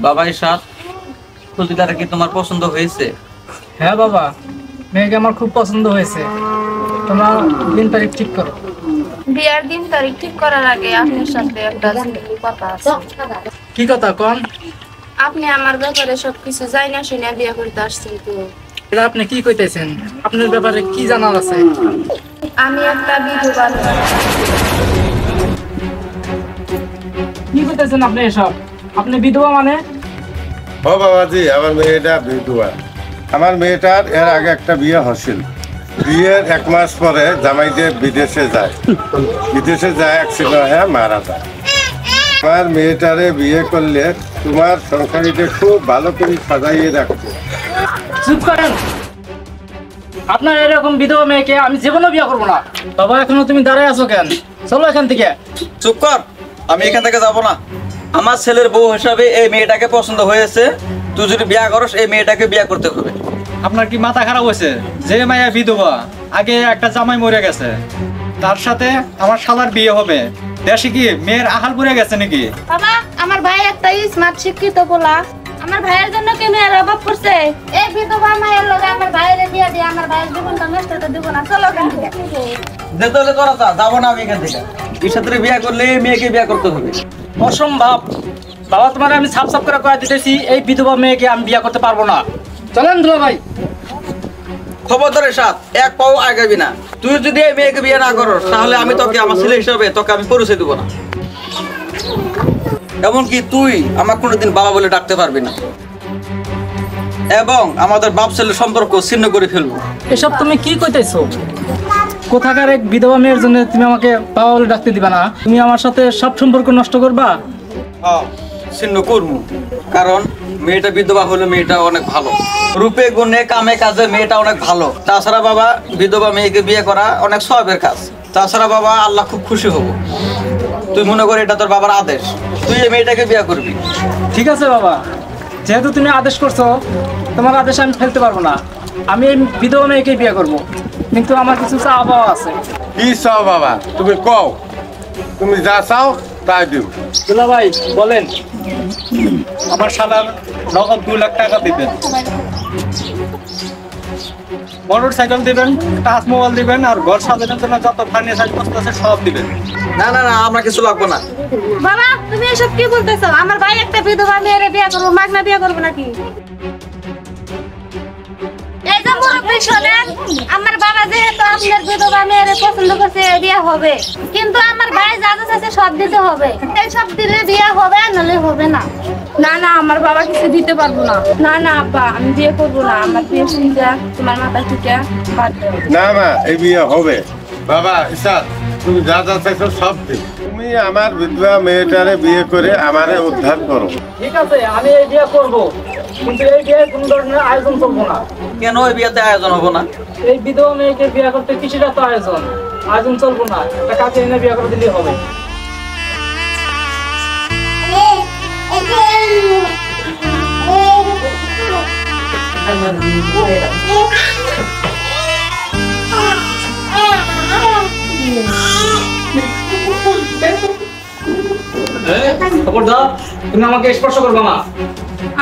বাবা ইরশাদ, খুদিদার কি তোমার পছন্দ হয়েছে? হ্যাঁ বাবা, মেয়েকে আমার খুব পছন্দ হয়েছে। তোমরা দিন তারিখ ঠিক করো। বিয়ার দিন তারিখ ঠিক করার আগে আপনার সাথে একটা কথা আছে। কি কথা কোন? আপনি আমার ব্যাপারে সবকিছু জানি না শুনে বিয়ে করতে আসছেন তো। এটা আপনি কি কইতেছেন? আপনার ব্যাপারে কি জানার আছে? আমি একটা বিধবা। কি কইতেছেন আপনি এসব? আপনি বিধবা মানে? ও বাবাজি, আমার মেয়েটা বিধবা। আমার মেয়েটার এর আগে একটা বিয়ে হয়েছিল। বিয়ের 1 মাস পরে জামাইদের বিদেশে যায়। বিদেশে যায় অ্যাক্সিডেন্ট হয়ে মারা যায়। আমার মেয়েটারে বিয়ে করলে তোমার সংসারীকে খুব ভালো করে সাজাইয়ে রাখবে। চুপ করেন। আপনার এরকম বিধবা মেয়েকে আমি জীবনেও বিয়ে করবো না। বাবা, এখনো তুমি দাঁড়ায় আছো কেন? চলো এখান থেকে। চুপ কর, আমি এখান থেকে যাব না। আমার ছেলের বউ হিসাবে এই মেয়েটাকে পছন্দ হয়েছে। তুই যদি বিয়ে করস, এই মেয়েটাকে বিয়ে করতে হবে। আপনার কি মাথা খারাপ হয়েছে? যে মায়া বিধবা, আগে একটা জামাই মরে গেছে, তার সাথে আমার শালার বিয়ে হবে। দেশে কি মেয়ের আহাল পড়ে গেছে নাকি? বাবা, আমার ভাই একটা স্মার্ট শিক্ষিত বলা, আমার ভাইয়ের জন্য কি মেয়ের অভাব করছে? এই বিধবা মায়ের লগে আমার ভাইয়ের বিয়ে দিয়ে আমার ভাইয়ের জীবনটা নষ্ট করে দিব না। চলো এখান থেকে। যেতে হলে তোরা যা, যাবো না আমি এখান থেকে। ইরশাদের বিয়ে করলে এই মেয়েকে বিয়ে করতে হবে। অসম্ভব। বাবা, তোমার আমি সাফ সাফ করে কয়ে দিতেছি, এই বিধবা মেয়েকে আমি বিয়ে করতে পারবো না। চলেন দুলা ভাই। খবরদার ইরশাদ, এক পাও আগাবি না। তুই যদি এই মেয়েকে বিয়ে না করস, তাহলে আমি তোকে আমার ছেলে হিসাবে তোকে আমি পরিচয় দেবো না। এমনকি তুই আমার কোনোদিন বাবা বলে ডাকতে পারবি না, এবং আমাদের বাপ ছেলের সম্পর্ক ছিন্ন করে ফেলবো। এসব তুমি কি কইতেছো? কোথাকার এক বিধবা মেয়ের জন্য তুমি আমাকে বাবা বলে ডাকতে দিবা না? তুমি আমার সাথে সব সম্পর্ক নষ্ট করবা? ছিন্ন করবো, কারণ মেয়েটা বিধবা হলে মেয়েটা অনেক ভালো। রূপে গুণে কামে কাজে মেয়েটা অনেক ভালো। তাছাড়া বাবা, বিধবা মেয়েকে বিয়ে করা অনেক সওয়াবের কাজ। তাছাড়া বাবা, আল্লাহ খুব খুশি হব। তুই মনে কর এটা তোর বাবার আদেশ, তুই এই মেয়েটাকে বিয়ে করবি। ঠিক আছে বাবা, যেহেতু তুমি আদেশ করছো, তোমার আদেশ আমি ফেলতে পারবো না। আমি এই বিধবা মেয়েকে বিয়ে করবো, কিন্তু আমার কিছু চাওয়া পাওয়া আছে। কি চাও বাবা? তুমি কও, তুমি যা চাও তাই দিব। দুলা ভাই বলেন। আমার শালার নগদ 2 লাখ টাকা দিবেন, মোটর সাইকেল দিবেন, টাচ মোবাইল দিবেন, আর ঘর সাজানোর জন্য যত ফার্নিচার বস্তু আছে সব দিবেন। না না না, আমার কিছু লাগবে না। বাবা, তুমি এসব কি বলতেছো? আমার ভাই একটা বিধবা মেয়ের বিয়ে করবো, মাগনা বিয়ে করবো নাকি? এই যে মুরব্বী শোনেন, আমার বাবা যেহেতু আপনার বিধবা মেয়ের পছন্দ করছে, বিয়ে হবে। কিন্তু আমার ভাই যা যা চাইছে সব দিতে হবে। এই সব দিলে বিয়ে হবে, নাহলে হবে না। না না, আমার বাবা কিছু দিতে পারবো না। না না আব্বা, আমি বিয়ে করবো না। আমার বিয়ে চিন্তা তোমার মাথা থেকে বাদ দাও। না মা, এই বিয়ে হবে। বাবা ইরশাদ, তুমি যা যা চাইছো সব দিও। তুমি আমার বিধবা মেয়েটারে বিয়ে করে আমারে উদ্ধার করো। ঠিক আছে, আমি এই বিয়ে করবো, কিন্তু এই বিয়ে কোনো ধরনের আয়োজন করবো না। কেন এই বিয়েতে আয়োজন হবো না? এই বিধবা মেয়েকে বিয়ে করতে কিছুটা তো আয়োজন চলবো না। একটা কাছে এনে বিয়ে করে দিলেই হবে। খবরদার, তুমি আমাকে স্পর্শ করবে না।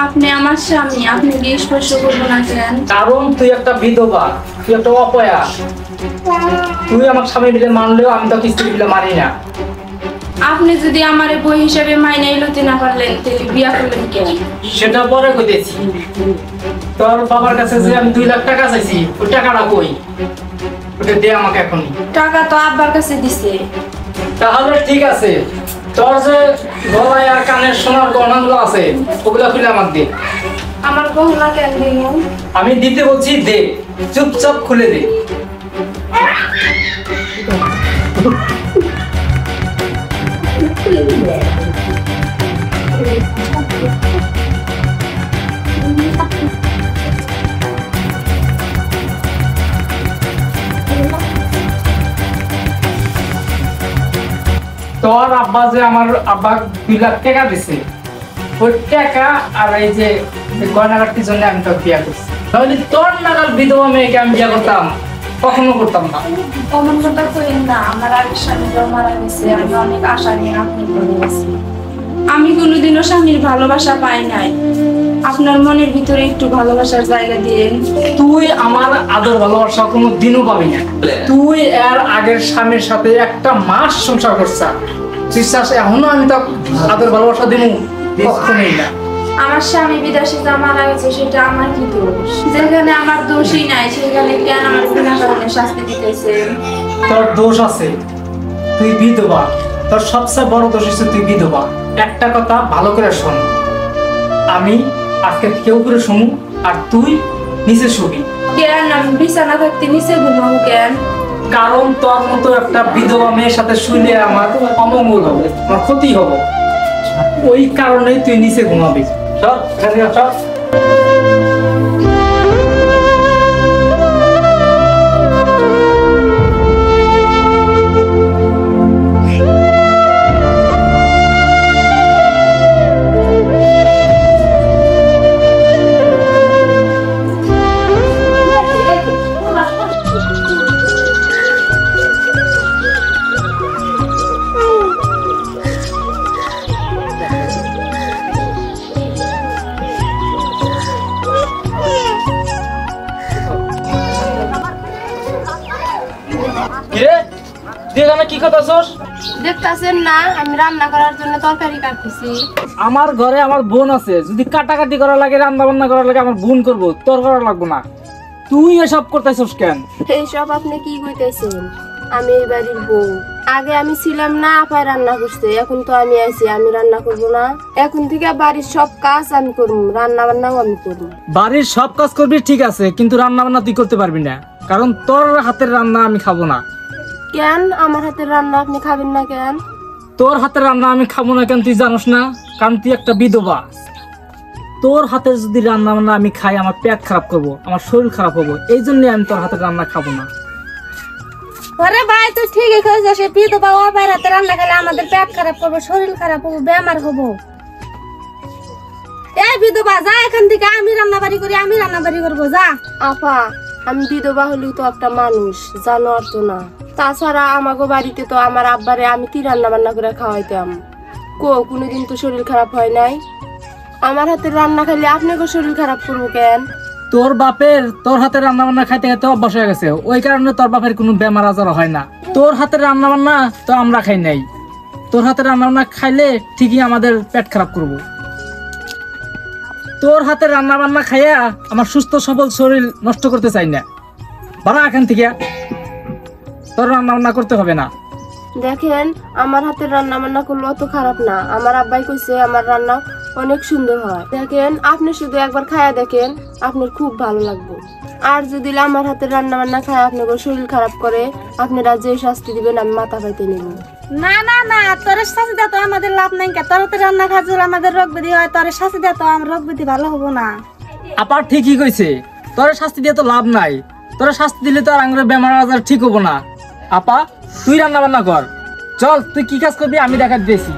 আপনি আমার স্বামী, আপনি কি স্পর্শ করবো না কেন? কারণ তুই একটা বিধবা, তুই একটা অপয়া। তুই আমার স্বামী বিলে মানলেও আমি তো স্ত্রী বিলে মানি না। আপনি যদি আমার বই হিসেবে মাইনে লইতে না পারলেন, তাহলে বিয়া করলেন কেন? সেটা পরে কইতেছি। তোর বাবার কাছে যে আমি 2 লাখ টাকা চাইছি, ওই টাকাটা কই? ওটা দে আমাকে এখনই। টাকা তো আব্বার কাছে দিছে। তাহলে ঠিক আছে, তোর যে গলায় আর কানের সোনার গহনাগুলো আছে, ওগুলো খুলে আমাকে দে। আমার গহনা কেন দিব? আমি দিতে বলছি, দে, চুপচাপ খুলে দে। তোর আব্বা যে আমার আব্বা 2 লাখ টাকা দিছে, ওই টাকা আর এই যে গয়নাগাটির জন্য আমি তোর বিয়ে করছি। তাহলে তোর নাগাল বিধবা মেয়েকে আমি বিয়ে করতাম? কখনো করতাম না। অমন কথা কইেন না, আমার আগে স্বামী মারা গেছে। আমি অনেক আশা নিয়ে আপনি করে গেছি। আমি কোনোদিনও স্বামীর ভালোবাসা পাই নাই। আপনার মনের ভিতরে একটু ভালোবাসার জায়গা দিয়েন। তুই আমার আদর ভালোবাসা কোনো দিনও পাবি না। তুই এর আগের স্বামীর সাথে একটা মাস সংসার করছিস, বিশ্বাস এখনো আমি তো আদর ভালোবাসা দিব কখনোই না। আমার স্বামী বিদেশে যা মারা গেছে সেটা আমার কি দোষ? যেখানে আমার দোষই নাই সেখানে কেন আমার বিনা কারণে শাস্তি দিতেছেন? তোর দোষ আছে, তুই বিধবা। তোর সবচেয়ে বড় দোষ হচ্ছে তুই বিধবা। একটা কথা ভালো করে শোন, আমি আজকে কেউ করে শুনু আর তুই নিচে শুবি। কেন আমি বিছানা থাকতে নিচে ঘুমাবো কেন? কারণ তোর মতো একটা বিধবা মেয়ের সাথে শুইলে আমার অমঙ্গল হবে, আমার ক্ষতি হবে। ওই কারণেই তুই নিচে ঘুমাবি। চল চল। কি কথা শোস? দেখতাছেন না আমি রান্না করার জন্য তরকারি কাটতেছি। আমার ঘরে আমার বোন আছে, যদি কাটাকাটি করা লাগে, রান্না বান্না করা লাগে, আমার বোন করবো, তোর করা লাগবো না। তুই এসব করতেছিস কেন? এইসব আপনি কি কইতেছেন? আমি এই বাড়ির বউ। আগে আমি ছিলাম না, আপায় রান্না করতে। এখন তো আমি আইছি, আমি রান্না করব না? এখন থেকে বাড়ির সব কাজ আমি করব, রান্না বান্নাও আমি করব। বাড়ির সব কাজ করবি ঠিক আছে, কিন্তু রান্না বান্না তুই করতে পারবি না, কারণ তোর হাতের রান্না আমি খাবো না। কেন আমার হাতের রান্না আপনি খাবেন না কেন? তোর হাতের রান্না আমি খাবো না কেন তুই জানোস না? কারণ তুই একটা বিধবা। তোর হাতের যদি রান্না বান্না আমি খাই, আমার পেট খারাপ করবো, আমার শরীর খারাপ হবো, এই জন্য আমি তোর হাতের রান্না খাবো না। আরে ভাই তুই ঠিকই কইছিস, বিধবা ও ভাই হাতে রান্না খেলে আমাদের পেট খারাপ করবে, শরীর খারাপ হবে, বেমার হবো। এই বিধবা যা এখান থেকে, আমি রান্না বাড়ি করি, আমি রান্না বাড়ি করবো, যা। আপা আমি বিধবা হলেও তো একটা মানুষ, জানো আর তো না। তাছাড়া আমাগো বাড়িতে তো আমার আব্বারে আমি কি রান্না বান্না করে খাওয়াইতাম? কোনোদিন তো শরীর খারাপ হয় নাই। আমার হাতের রান্না খাইলে আপনাকে শরীর খারাপ করবো কেন? তোর বাপের তোর হাতের রান্না বান্না খাইতে খাইতে অভ্যাস হয়ে গেছে, ওই কারণে তোর বাপের কোনো বেমার আজার হয় না। তোর হাতের রান্না বান্না তো আমরা খাই নাই, তোর হাতের রান্না বান্না খাইলে ঠিকই আমাদের পেট খারাপ করবো। তোর হাতের রান্না বান্না খাইয়া আমার সুস্থ সবল শরীর নষ্ট করতে চাই না। বাড়া এখান থেকে, তোর রান্না বান্না করতে হবে না। দেখেন আমার হাতের রান্না বান্না করলে অত খারাপ না। আমার আব্বাই কইছে আমার রান্না অনেক সুন্দর হয়। দেখেন আপনি শুধু একবার খায়া দেখেন, আপনার খুব ভালো লাগবে। আর যদি আমার হাতের রান্না বান্না খায় আপনার শরীর খারাপ করে, আপনারা যে শাস্তি দিবেন আমি মাথা পাইতে নেব। না না না, তোর শাস্তি দেওয়া তো আমাদের লাভ নাই। তোর তো রান্না খাওয়া যদি আমাদের রোগ ব্যাধি হয়, তোর শাস্তি দেওয়া তো আমার রোগ ব্যাধি ভালো হবো না। আপার ঠিকই কইছে, তোর শাস্তি দিয়ে তো লাভ নাই। তোর শাস্তি দিলে তো আর আমাদের বেমার আজার ঠিক হবো না। আপা তুই রান্না বান্না কর, চল তুই কি কাজ করবি আমি দেখা দিয়েছি।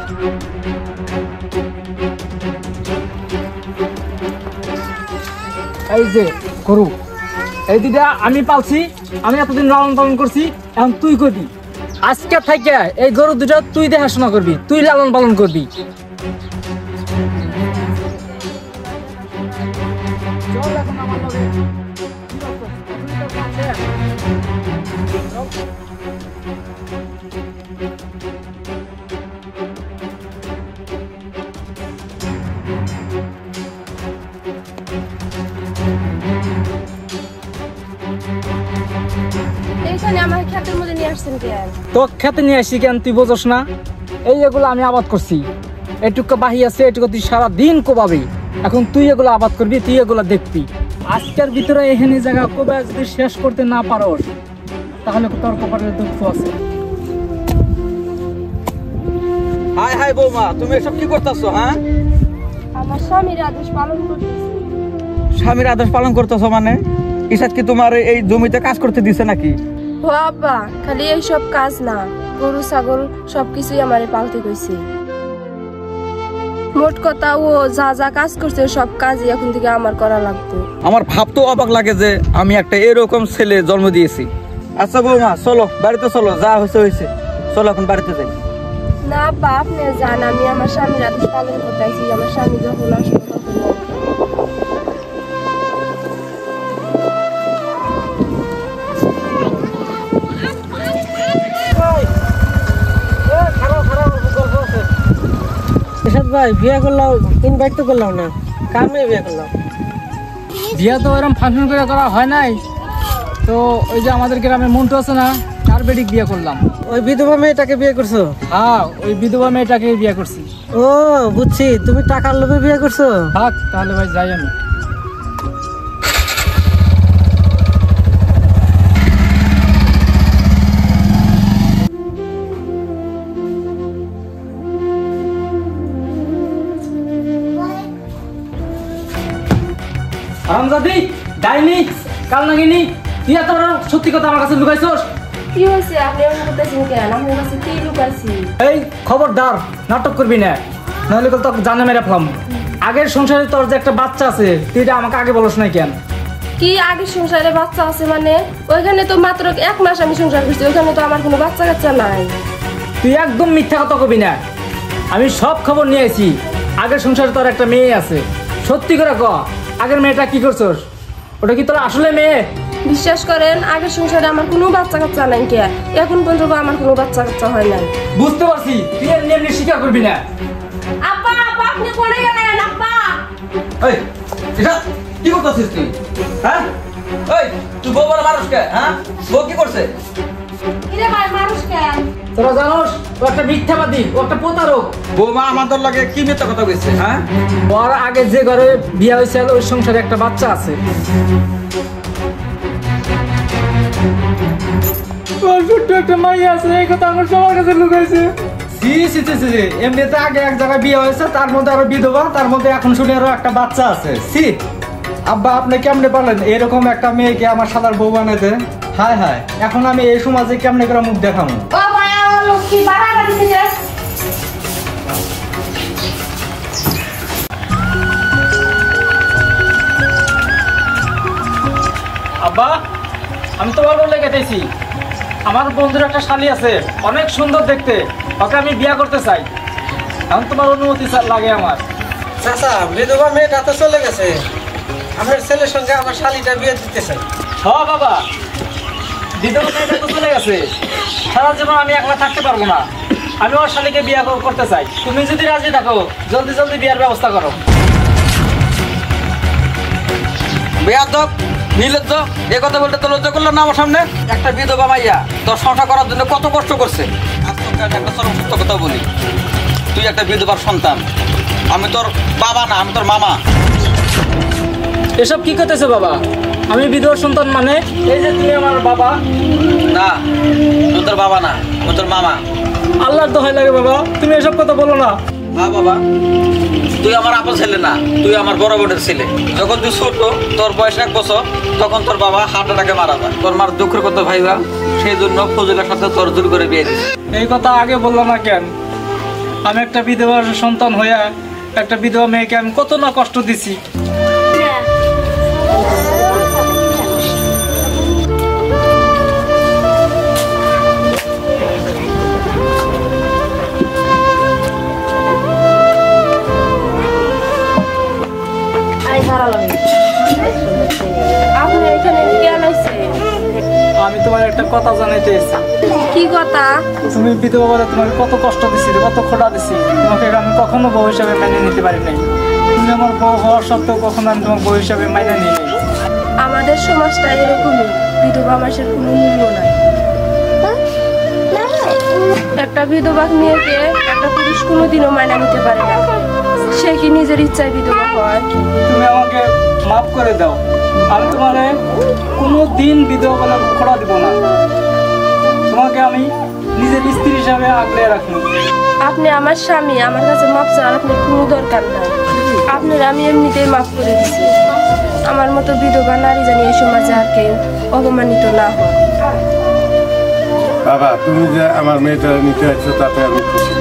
এই যে গরু, এই দুইটা আমি পালছি, আমি এতদিন লালন পালন করছি, এখন তুই করবি। আজকে থেকে এই গরু দুটো তুই দেখাশোনা করবি, তুই লালন পালন করবি। চল এখন আমার লগে। এইখানে আমার ক্ষেতের মধ্যে নিয়ে আসছেন কেন? তো খেতে নিয়ে আসি কেন তুই বোঝস না? এই এগুলো আমি আবাদ করছি, এটুকু বাহি আছে, এটুকু তুই সারাদিন কোবাবি। এখন তুই এগুলো আবাদ করবি, তুই এগুলো দেখবি। আজকের ভিতরে এখানে জায়গা কোবা যদি শেষ করতে না পারোস, তাহলে তোর কপালের দুঃখ আছে। হাই হাই বৌমা, তুমি এসব কি করতেছো? হ্যাঁ, আমার স্বামীর আদেশ পালন করতেছি। স্বামীর আদেশ পালন করতেছো মানে? ইসাদ কি তোমার এই জমিতে কাজ করতে দিছে নাকি? ও আব্বা, খালি এইসব কাজ না, গরু ছাগল সবকিছুই আমারে পালতে কইছে। মোট কথা ও যা যা কাজ করছে সব কাজই এখন থেকে আমার করা লাগতো। আমার ভাবতেও অবাক লাগে যে আমি একটা এরকম ছেলে জন্ম দিয়েছি। আচ্ছা বৌমা চলো বাড়িতে চলো, যা হয়েছে হয়েছে, চলো এখন বাড়িতে যাই। না আব্বা, আপনি জান আমি আমার স্বামীর আদেশ পালন করতেছি। আমার স্বামী যখন আসবে তখন এরশাদ ভাই বিয়ে করলাম, ইনভাইট তো করলাম না, কার মেয়ে বিয়ে করলাম? বিয়ে তো এরকম ফাংশন করে করা হয় নাই, তো ওই যে আমাদের গ্রামে মন্টু আছে না, তার বেডিক বিয়ে করলাম। ওই বিধবা মেয়েটাকে বিয়ে করছো? হ্যাঁ, ওই বিধবা মেয়েটাকে বিয়ে করছি। ও বুঝছি, তুমি টাকার লোভে বিয়ে করছো। থাক তাহলে ভাই, যাই আমি। হারামজাদি, ডাইনি, কাল নাগিনি, তুই এত বড় সত্যি কথা আমার কাছে লুকাইছস? কি হয়েছে? আপনি এমন করতেছেন কেন? আমার কাছে কি লুকাইছি? এই খবরদার, নাটক করবি না, নাহলে তো তোকে জানে মেরে ফেলাম। আগের সংসারে তোর যে একটা বাচ্চা আছে, তুই এটা আমাকে আগে বলস নাই কেন? কি আগে সংসারে বাচ্চা আছে মানে? ওইখানে তো মাত্র 1 মাস আমি সংসার করছি, ওইখানে তো আমার কোনো বাচ্চা কাচ্চা নাই। তুই একদম মিথ্যা কথা কবি না, আমি সব খবর নিয়ে আইছি। আগের সংসারে তোর একটা মেয়ে আছে, সত্যি করে ক, আগের মেয়েটা কি করছস? ওটা কি তোর আসলে মেয়ে? বিশ্বাস করেন, আগের সংসারে আমার কোনো বাচ্চা কাচ্চা নাই। কে এখন পর্যন্ত আমার কোনো বাচ্চা কাচ্চা হয় নাই। বুঝতে পারছি, তুই এমনি এমনি স্বীকার করবি না। আব্বা, আব্বা, আপনি কোনে গেলেন? আব্বা, এই এটা কি করতেছিস তুই? হ্যাঁ, এই তুই বউ বড় মানুষ কে? হ্যাঁ, বউ কি করছে? কিরে ভাই, মানুষ কেন? তোরা জানোস ও একটা মিথ্যাবাদী, ও একটা প্রতারক। বৌমা আমাদের লাগে কি মিথ্যা কথা কইছে? হ্যাঁ, ওর আগে যে ঘরে বিয়ে হয়েছিল ওই সংসারে একটা বাচ্চা আছে। ওর ছোট্ট একটা মাইয়া আছে, এই কথা আমার সবার কাছে লুকাইছে। এমনিতে আগে এক জায়গায় বিয়ে হয়েছে, তার মধ্যে আরো বিধবা, তার মধ্যে এখন শুনে আরো একটা বাচ্চা আছে। সি আব্বা, আপনি কেমনে পারলেন এরকম একটা মেয়েকে আমার শালার বউ বানাতে? হায় হায়, এখন আমি এই সমাজে কেমনে করে মুখ দেখাবো? ও ভাই, আমার লক্ষ্মী বাড়াবাড়ি থেকে আব্বা, আমি তোমার বলে গেতেছি, আমার বন্ধুর একটা শালী আছে, অনেক সুন্দর দেখতে, ওকে আমি বিয়ে করতে চাই। এখন তোমার অনুমতি লাগে আমার। চাচা, বিধবা মেয়েটা তো চলে গেছে, আমার ছেলের সঙ্গে আমার শালিটা বিয়ে দিতে চাই। হ্যাঁ বাবা, বিধবা মেয়েটা তো চলে গেছে, সারা জীবন আমি একলা থাকতে পারবো না, আমি ওর শালীকে বিয়ে করতে চাই। তুমি যদি রাজি থাকো, জলদি জলদি বিয়ের ব্যবস্থা করো। বেয়াদব, নির্লজ্জ, এ কথা বলতে তো লজ্জা করলো না আমার সামনে? একটা বিধবা মাইয়া তোর সংসার করার জন্য কত কষ্ট করছে। আজ তোকে আমি একটা চরম সত্য কথা বলি, তুই একটা বিধবার সন্তান, আমি তোর বাবা না, আমি তোর মামা। এসব কি করতেছে বাবা? আমি বিধবার সন্তান মানে এই যে তুমি আমার বাবা? না, তুই তোর বাবা না, আমি তোর মামা। আল্লাহর দোহাই লাগে বাবা, তুমি এসব কথা বলো না। হ্যাঁ বাবা, তুই আমার আপন ছেলে না, তুই আমার বড় বোনের ছেলে। যখন তুই ছোট, তোর বয়স 1 বছর, তখন তোর বাবা হার্ট অ্যাটাকে মারা যায়। তোর মার দুঃখের কথা ভাইবা, সেই জন্য ফজলের সাথে তোর জোর করে বিয়ে দিস। এই কথা আগে বললো না কেন? আমি একটা বিধবার সন্তান হইয়া একটা বিধবা মেয়েকে আমি কত না কষ্ট দিছি। আপনি এখানে কেন আইছেন? আমি তোমার একটা কথা জানাইতে এসেছি। কি কথা? তুমি বিধবা বলে তোমাকে কত কষ্ট দিছি, কত খোটা দিছি, তোমাকে আমি কখনো বউ হিসাবে মেনে নিতে পারি নাই। তুমি আমার বউ হওয়ার সত্ত্বেও কখনো আমি তোমার বউ হিসাবে মেনে নিই নাই। আমাদের সমাজটা এরকমই, বিধবা মানুষের কোনো মূল্য নাই। একটা বিধবা মেয়েকে একটা পুরুষ কোনোদিনও মানা নিতে পারে না, সে কি নিজের ইচ্ছায় বিধবা হয়? তুমি আমাকে মাফ করে দাও, আমি তোমার কোনো দিন বিধবা বলে খোড়া দিব না, তোমাকে আমি নিজের স্ত্রী হিসাবে আগলে রাখবো। আপনি আমার স্বামী, আমার কাছে মাপ চাওয়ার আপনার কোনো দরকার নাই। আপনার আমি এমনিতেই মাফ করে দিচ্ছি। আমার মতো বিধবা নারী জানি এই সমাজে আর কেউ অপমানিত না হয়। বাবা, তুমি যে আমার মেয়েটা নিতে আসছো তাতে আমি খুশি।